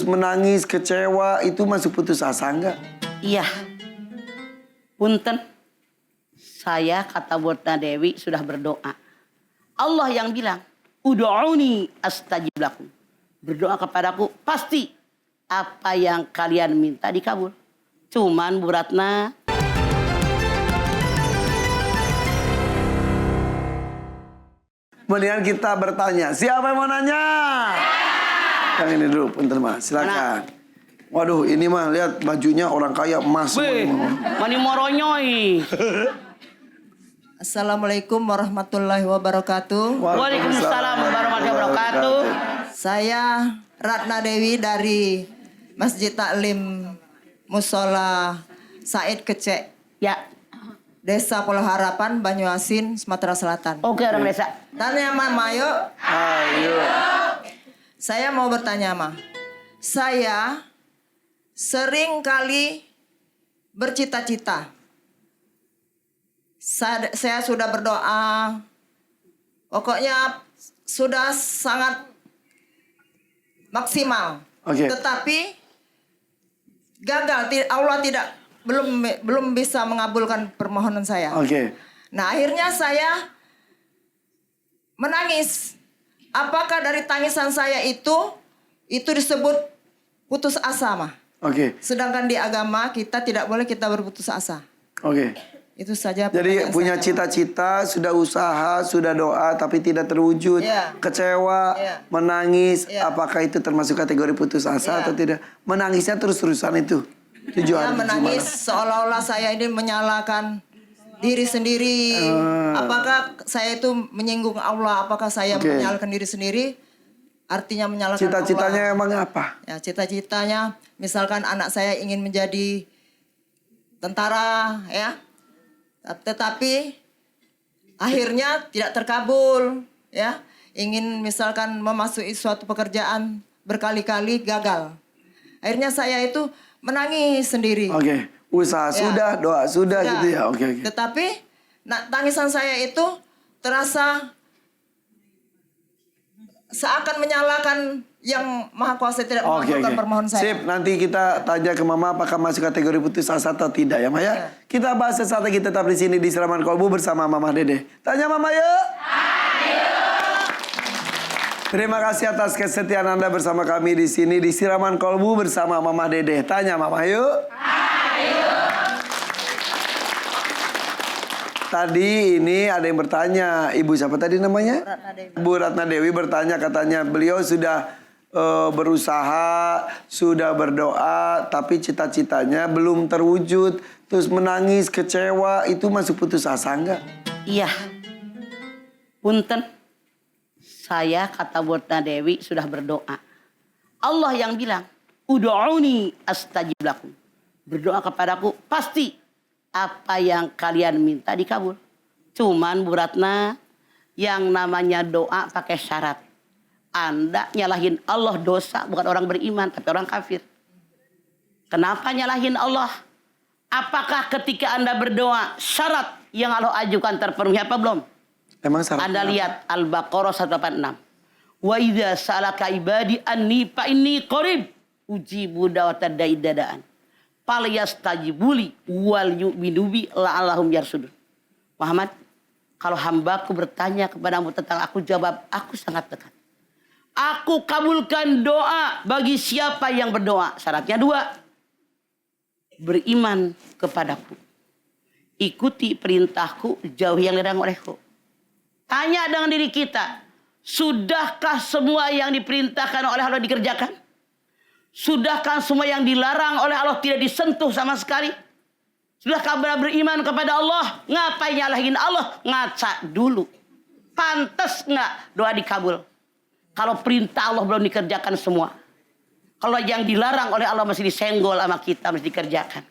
menangis, kecewa, itu masuk putus asa enggak? Iya. Punten. Saya, kata Bunda Dewi, sudah berdoa. Allah yang bilang, ud'uni astajib lakum. Berdoa kepadaku, pasti apa yang kalian minta dikabul. Cuman Bu Ratna, kemudian kita bertanya, siapa yang mau nanya? Yang ini dulu, punten mas, silakan. Waduh, ini mah lihat bajunya orang kaya emas. mani moronyoy. Assalamualaikum warahmatullahi wabarakatuh. Waalaikumsalam warahmatullahi wabarakatuh. Saya Ratna Dewi dari Masjid Taklim Musola Said Kecek, Ya, Desa Pulau Harapan, Banyuasin, Sumatera Selatan. oke orang desa. Tanya Mama, yuk. Ayo. Saya mau bertanya, Ma. Saya sering kali bercita-cita. Saya sudah berdoa. Pokoknya sudah sangat maksimal. Oke. Tetapi gagal. Allah belum bisa mengabulkan permohonan saya. Oke. Nah, akhirnya saya menangis. Apakah dari tangisan saya itu disebut putus asa, Ma? Oke. Sedangkan di agama kita tidak boleh kita berputus asa. Oke. Itu saja. Jadi punya saya. cita-cita, sudah usaha, sudah doa, tapi tidak terwujud, Iya. kecewa, Iya. menangis. Iya. Apakah itu termasuk kategori putus asa Iya. atau tidak? Menangisnya terus-terusan itu. Tujuan Saya menangis seolah-olah saya ini menyalahkan diri sendiri. Apakah saya itu menyinggung Allah? Apakah saya Oke. menyalahkan diri sendiri? Artinya menyalahkan Cita-citanya Allah. emang apa? Ya, cita-citanya misalkan anak saya ingin menjadi tentara, ya. Tetapi akhirnya tidak terkabul, ya. Ingin misalkan memasuki suatu pekerjaan berkali-kali gagal. Akhirnya saya itu menangis sendiri. Oke. Usaha Ya. sudah, doa sudah Ya. gitu ya. Oke, oke. Tetapi tangisan saya itu terasa seakan menyalahkan yang Maha Kuasa tidak Oke, mengabulkan oke. permohonan saya. Sip, nanti kita tanya ke Mama apakah masuk kategori putus asa atau tidak ya, Maya. Ya. Kita bahas sesaat lagi tetap di sini di Siraman Kolbu bersama Mama Dede. Tanya Mama yuk. Terima kasih atas kesetiaan Anda bersama kami di sini di Siraman Kolbu bersama Mama Dede. Tanya Mama yuk. Tadi ini ada yang bertanya, Ibu siapa tadi namanya? Ratna Dewi. Bu Ratna Dewi bertanya, katanya beliau sudah berusaha, sudah berdoa, tapi cita-citanya belum terwujud. Terus menangis, kecewa, itu masuk putus asa enggak? Iya. Punten. Saya, kata Bunda Dewi, sudah berdoa. Allah yang bilang, ud'uni astajib lakum. Berdoa kepadaku, pasti apa yang kalian minta dikabul. Cuman Bu Ratna, yang namanya doa pakai syarat. Anda nyalahin Allah dosa, bukan orang beriman, tapi orang kafir. Kenapa nyalahin Allah? Apakah ketika Anda berdoa, syarat yang Allah ajukan terpenuhi apa belum? Emang syaratnya Anda apa? lihat Al-Baqarah 186. Wa idza salaka ibadi anni fa inni qarib ujibu da'watad da'i dadaan. Falyastajibuli wal yu'minu bi la'allahum yarsudun. Muhammad, kalau hambaku bertanya kepadamu tentang aku, jawab, aku sangat dekat. Aku kabulkan doa bagi siapa yang berdoa. Syaratnya 2. Beriman kepadaku. Ikuti perintahku, jauhi yang dilarang olehku. Tanya dengan diri kita, sudahkah semua yang diperintahkan oleh Allah dikerjakan? Sudahkah semua yang dilarang oleh Allah tidak disentuh sama sekali? Sudahkah benar beriman kepada Allah? Ngapain nyalahin Allah? Ngaca dulu. Pantas nggak doa dikabul? Kalau perintah Allah belum dikerjakan semua. Kalau yang dilarang oleh Allah masih disenggol sama kita, masih dikerjakan.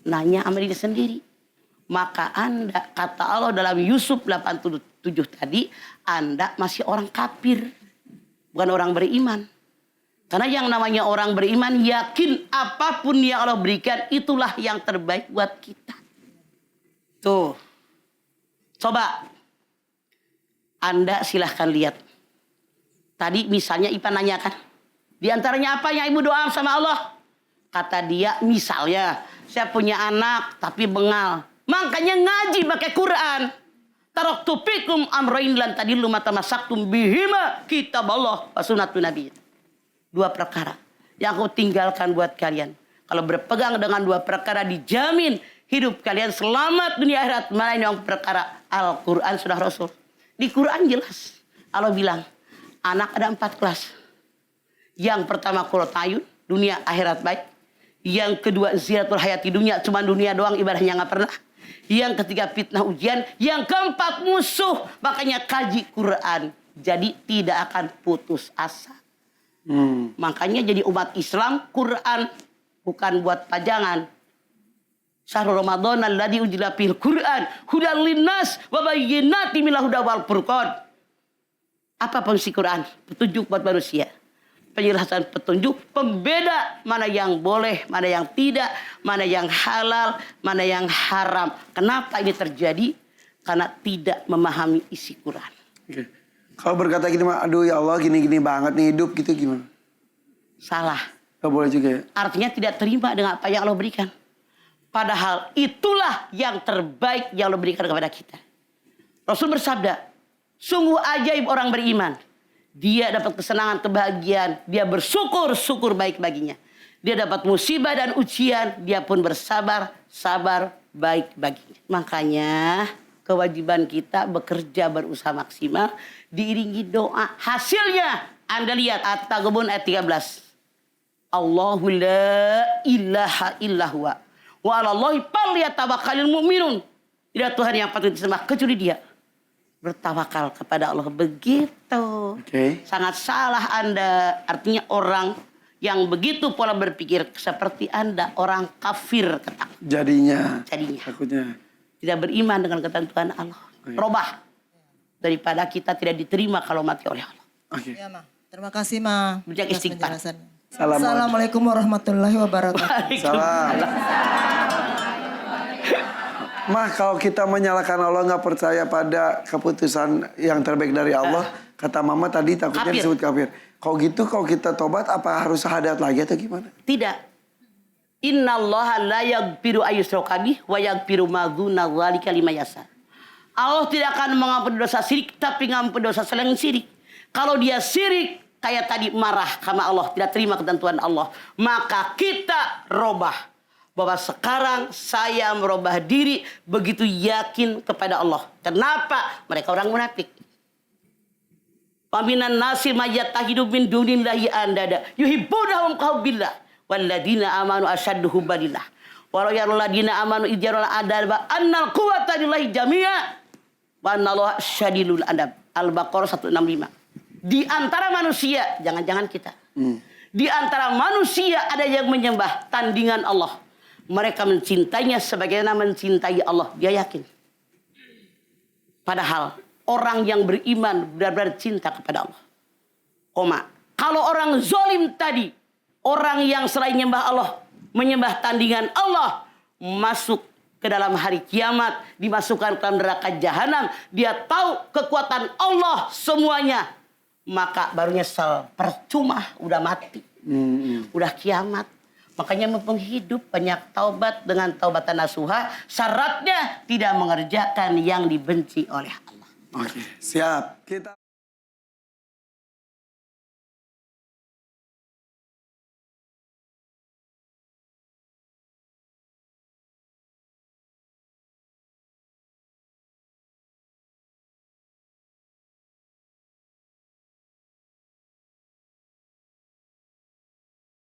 Nanya sama diri sendiri. Maka Anda, kata Allah dalam Yusuf 87 tadi, Anda masih orang kafir. Bukan orang beriman. Karena yang namanya orang beriman yakin apapun yang Allah berikan itulah yang terbaik buat kita. Tuh. Coba. Anda silahkan lihat. Tadi misalnya Ipan nanyakan. Di antaranya apa yang ibu doa sama Allah? Kata dia, misalnya saya punya anak tapi bengal. Makanya ngaji pakai Quran. Taraktu fikum amrayn lan tadillu ma tamassaktum bihima kitaballah wa sunnatun nabi. 2 perkara yang aku tinggalkan buat kalian. Kalau berpegang dengan 2 perkara dijamin hidup kalian selamat dunia akhirat. Mana yang perkara? Al-Quran sudah Rasul. Di Quran jelas. Allah bilang, anak ada 4 kelas. Yang pertama qurratayun, dunia akhirat baik. Yang kedua zinatul hayati dunia, cuma dunia doang ibadahnya nggak pernah. Yang ketiga fitnah ujian. Yang keempat musuh. Makanya kaji Quran. Jadi tidak akan putus asa. Makanya jadi umat Islam Quran bukan buat pajangan. Syahrul Ramadan alladzi unzila fihil Quran hudal linnas wa bayyinatin minal huda wal furqan. Apa fungsi Quran? Petunjuk buat manusia. Penjelasan petunjuk, pembeda mana yang boleh, mana yang tidak, mana yang halal, mana yang haram. Kenapa ini terjadi? Karena tidak memahami isi Quran. Oke. Kalau berkata gini, aduh ya Allah gini-gini banget nih hidup gitu gimana? Salah. Gak boleh juga ya? Artinya tidak terima dengan apa yang Allah berikan. Padahal itulah yang terbaik yang Allah berikan kepada kita. Rasul bersabda, sungguh ajaib orang beriman. Dia dapat kesenangan, kebahagiaan. Dia bersyukur, syukur baik baginya. Dia dapat musibah dan ujian. Dia pun bersabar, sabar baik baginya. Makanya kewajiban kita bekerja berusaha maksimal. Diiringi doa. Hasilnya Anda lihat At-Taghabun ayat 13. Allahu la ilaha illahu wa alallahi falyatawakkalul mu'minun. Tidak Tuhan yang patut disembah kecuali Dia. Bertawakal kepada Allah begitu. Sangat salah Anda. Artinya orang yang begitu pola berpikir seperti Anda orang kafir ketak. Jadinya. Takutnya. Tidak beriman dengan ketentuan Allah. Robah daripada kita tidak diterima kalau mati oleh Allah. Ya, Ma. Terima kasih, Ma. Bijak istighfar. Assalamualaikum warahmatullahi wabarakatuh. Salam. Mah, kalau kita menyalahkan Allah, nggak percaya pada keputusan yang terbaik dari Allah, kata Mama tadi takutnya Kafir. disebut kafir. Kalau gitu, kalau kita tobat, apa harus syahadat lagi atau gimana? Tidak. Innallaha la yaghfiru ayyushraka bih wa yaghfiru ma dzuna dzalika liman yasha. Allah tidak akan mengampuni dosa syirik, tapi mengampuni dosa selain syirik. Kalau dia syirik, kayak tadi marah sama Allah, tidak terima ketentuan Allah, maka kita robah. Bahwa sekarang saya merubah diri begitu yakin kepada Allah. Kenapa? Mereka orang munafik. Paminan nasi mayyatahidu min dunillahi andada yuhibbunahum kahubbillah walladzina amanu asyaddu hubbalillah. Walau yarul ladina amanu idjarul adaba annal quwwata lillahi jami'a wa anallaha syadidul adab. Al-Baqarah 165. Di antara manusia, jangan-jangan kita. Di antara manusia ada yang menyembah tandingan Allah. Mereka mencintainya sebagaimana mencintai Allah. Dia yakin. Padahal orang yang beriman benar-benar cinta kepada Allah. Kalau orang zalim tadi, orang yang selain menyembah Allah, menyembah tandingan Allah, masuk ke dalam hari kiamat, dimasukkan ke dalam neraka jahanam, dia tahu kekuatan Allah semuanya, maka baru nyesal. Percuma, udah mati. Udah kiamat. Makanya mumpung hidup banyak taubat dengan taubatan nasuha. Syaratnya tidak mengerjakan yang dibenci oleh Allah. Oke, siap. Kita